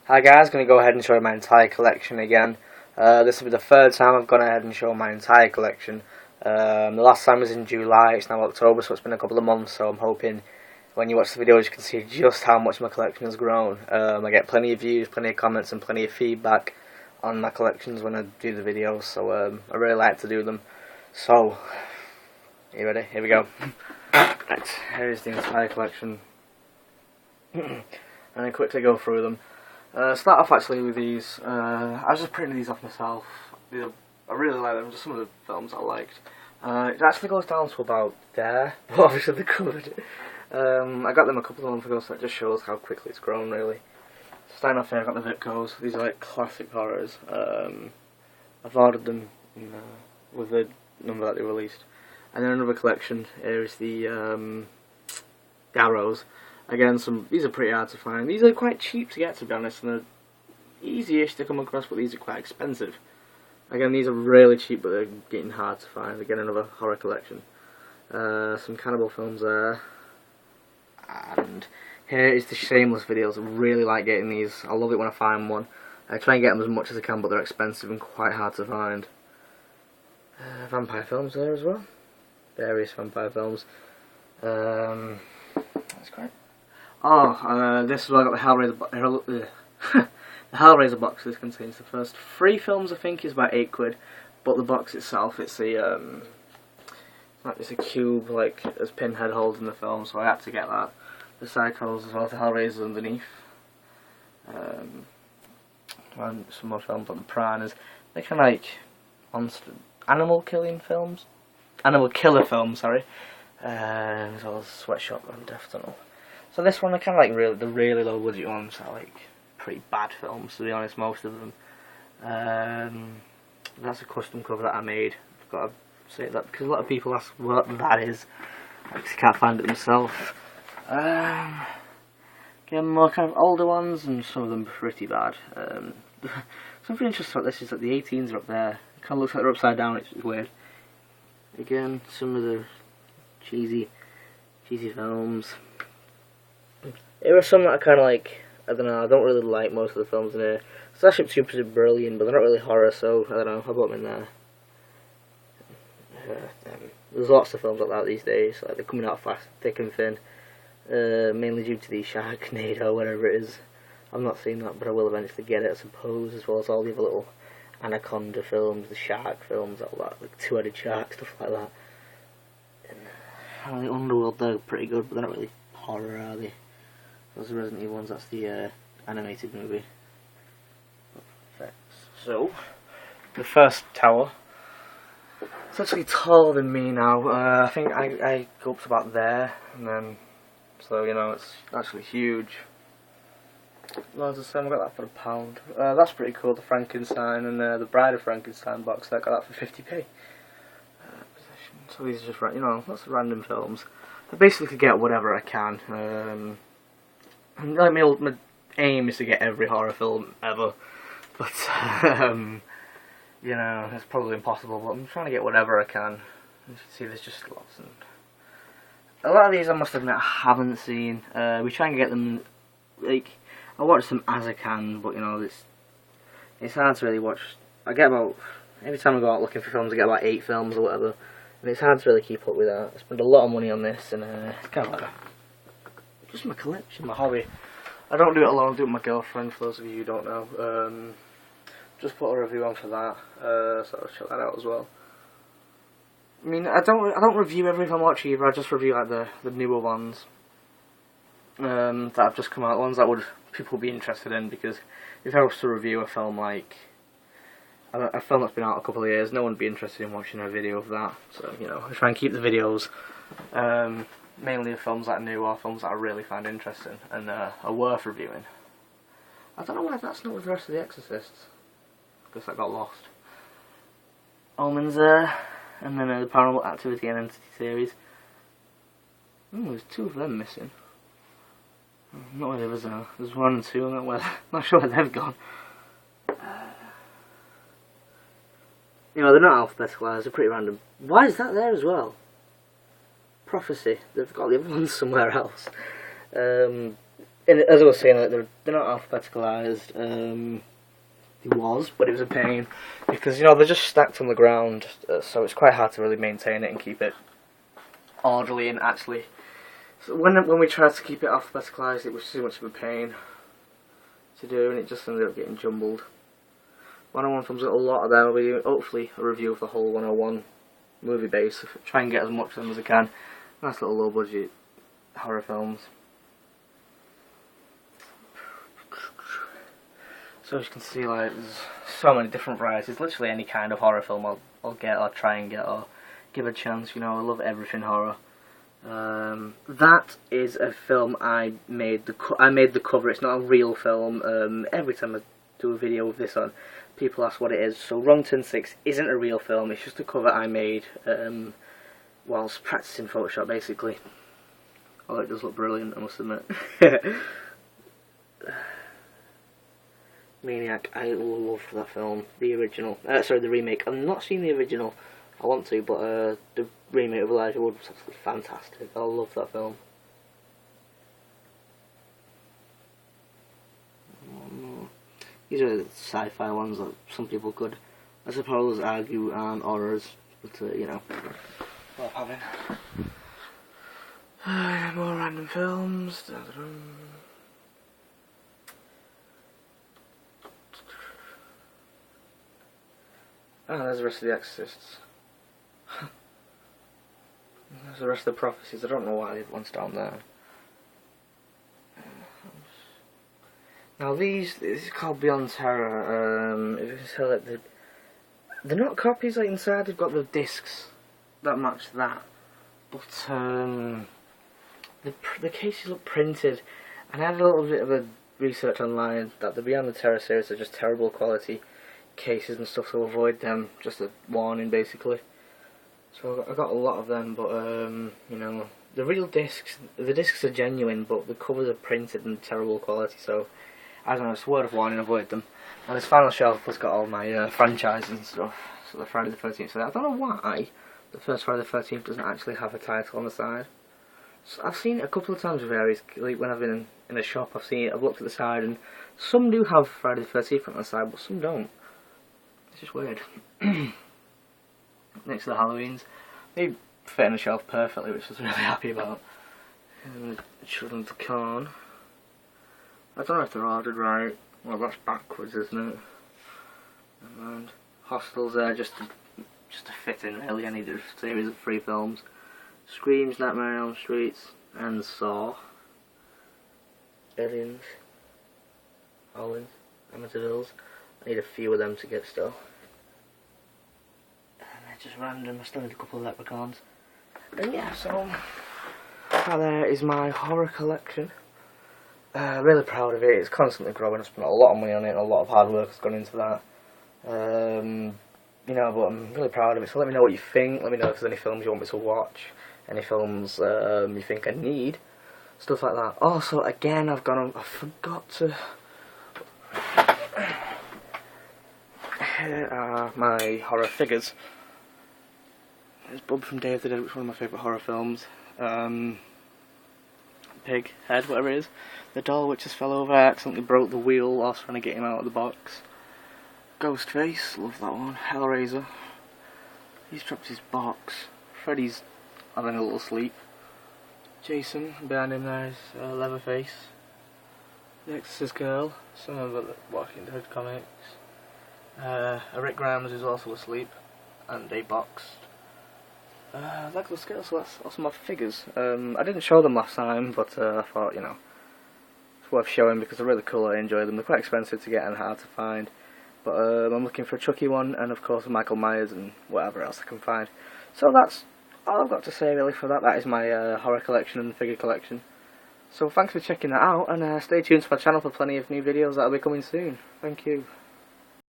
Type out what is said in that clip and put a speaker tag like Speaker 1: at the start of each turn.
Speaker 1: Hi guys, going to go ahead and show you my entire collection again. This will be the third time I've gone ahead and shown my entire collection. The last time was in July, it's now October, so it's been a couple of months, so I'm hoping when you watch the videos you can see just how much my collection has grown. I get plenty of views, plenty of comments and plenty of feedback on my collections when I do the videos, so I really like to do them. So, are you ready? Here we go. Right, here's the entire collection. And I quickly go through them. Start off actually with these. I was just printing these off myself. I really like them, just some of the films I liked. It actually goes down to about there, but obviously they're covered. I got them a couple of months ago, so that just shows how quickly it's grown, really. Starting off here, I've got the Vipcos. These are like classic horrors. I've ordered them with the number that they released. And then another collection here is the Arrows. Again, these are pretty hard to find. These are quite cheap to get, to be honest, and they're easy-ish to come across, but these are quite expensive. Again, these are really cheap, but they're getting hard to find. Again, another horror collection. Some cannibal films there. And here is the Shameless videos. I really like getting these. I love it when I find one. I try and get them as much as I can, but they're expensive and quite hard to find. Vampire films there as well. Various vampire films. That's great. This is where I got the the Hellraiser box. This contains the first 3 films. I think is about £8, but the box itself, it's a cube like as Pinhead holding the film, so I had to get that. The Psychos as well, the Hellraiser underneath. And some more films like the Piranhas. They're kind of like animal killer films, sorry. As well as Sweatshop and Death Tunnel. So this one, are kind of like the really low budget ones are like pretty bad films, to be honest, most of them. That's a custom cover that I made. I've got to say that because a lot of people ask what that is. I just can't find it myself. Again, more kind of older ones, and some of them pretty bad. Something interesting about this is that the 18s are up there. It kind of looks like they're upside down, which is weird. Again, some of the cheesy films. There are some that are kind of like, I don't know, I don't really like most of the films in here. Starship Troopers are brilliant, but they're not really horror, so I don't know, I put them in there. There's lots of films like that these days, like they're coming out fast, thick and thin. Mainly due to the Sharknado, whatever it is. I've not seen that, but I will eventually get it, I suppose, as well as all the other little Anaconda films, the shark films, all that, like two-headed shark, stuff like that. And the Underworld, they're pretty good, but they're not really horror, are they? Those are Resident Evil ones, that's the animated movie. So, the first tower. It's actually taller than me now. I think I go up to about there, and then, so you know, it's actually huge. Loads of I've got that for £1. That's pretty cool, the Frankenstein and the Bride of Frankenstein box, I got that for 50p. So these are just, you know, lots of random films. I basically get whatever I can. Like my aim is to get every horror film ever, but you know, it's probably impossible. But I'm trying to get whatever I can. As you can see, there's just lots. And a lot of these, I must admit, I haven't seen. We try and get them. Like, I watch them as I can, but you know, it's hard to really watch. I get about, every time I go out looking for films, I get about 8 films or whatever. And it's hard to really keep up with that. I spend a lot of money on this, and it's kind of like just my collection, my hobby. I don't do it alone, I do it with my girlfriend, for those of you who don't know. Just put a review on for that, so I'll check that out as well. I mean, I don't review every film I watch either, I just review like the newer ones that have just come out, ones that people would be interested in, because if I was to review a film like a film that's been out a couple of years, no one would be interested in watching a video of that. So, you know, I try and keep the videos mainly of films that are new or films that I really find interesting and are worth reviewing. I don't know why that's not with the rest of the Exorcists. I guess that got lost. Omens there, and then the Paranormal Activity and Entity series. There's 2 of them missing. Not where the others are. There's 1 and 2, I'm not sure where they've gone. You know, they're not alphabeticalised, they're pretty random. Why is that there as well? Prophecy. They've got the other ones somewhere else. as I was saying, like, they're not alphabeticalised. It was, but it was a pain because they're just stacked on the ground, so it's quite hard to really maintain it and keep it orderly. And actually, so when we tried to keep it alphabeticalised, it was too much of a pain to do, and it just ended up getting jumbled. 101 films, a lot of them will be hopefully a review of the whole 101 movie base. Try and get as much of them as I can. Nice little low budget horror films. So as you can see, like, there's so many different varieties. Literally any kind of horror film I'll get or try and get or give a chance. I love everything horror. That is a film I made the cover. It's not a real film. Every time I do a video with this on, people ask what it is. So Wrong Turn 6 isn't a real film. It's just a cover I made whilst practicing Photoshop, basically. Oh, it does look brilliant, I must admit. Maniac, I love that film. The original, sorry, the remake. I've not seen the original. I want to, but the remake of Elijah Wood was absolutely fantastic. I love that film. These are the sci-fi ones that some people could, I suppose, argue aren't horrors, but worth having. More random films. Oh, there's the rest of the Exorcists. There's the rest of the prophecies. I don't know why everyone's down there. Now this is called Beyond Terror. If you can tell it, they're not copies. Like inside, they've got the discs that match that, but the cases look printed. And I had a little bit of a research online that the Beyond the Terror series are just terrible quality cases and stuff, so avoid them. Just a warning, basically. So I got a lot of them, but the real discs, the discs are genuine, but the covers are printed in terrible quality. So I don't know, it's a word of warning, avoid them. And this final shelf has got all my franchises and stuff. So the Friday the 13th. So I don't know why the first Friday the 13th doesn't actually have a title on the side. So I've seen it a couple of times with various, like when I've been in a shop, I've looked at the side, and some do have Friday the 13th on the side, but some don't. It's just weird. Next to the Halloweens, they fit on the shelf perfectly, which I was really happy about. And Children's Corn. I don't know if they're ordered right. Well, that's backwards, isn't it? And Hostels there, just to fit in really. I needed a series of 3 films. Screams, Nightmare on Elm Street, and Saw. Aliens. Owens. Amityvilles. I need a few of them to get still. And they're just random. I still need a couple of leprechauns. And yeah, so that there is my horror collection. Really proud of it. It's constantly growing. I spent a lot of money on it, and a lot of hard work has gone into that. But I'm really proud of it. So let me know what you think. Let me know if there's any films you want me to watch, any films you think I need, stuff like that. Also, again, I forgot to. Here are my horror figures. There's Bub from Day of the Dead, which is one of my favourite horror films. Pig head, whatever it is. The doll which just fell over, I accidentally broke the wheel whilst trying to get him out of the box. Ghostface, love that one. Hellraiser. He's dropped his box. Freddy's having a little sleep. Jason, behind him there is Leatherface. The Exorcist girl, some of the Walking Dead comics. Rick Grimes is also asleep, and a box. Like the scale, so that's also my figures. I didn't show them last time, but I thought, it's worth showing because they're really cool. I enjoy them. They're quite expensive to get and hard to find. But I'm looking for a Chucky one, and of course Michael Myers and whatever else I can find. So that's all I've got to say really for that. That is my horror collection and figure collection. So thanks for checking that out, and stay tuned to my channel for plenty of new videos that will be coming soon. Thank you.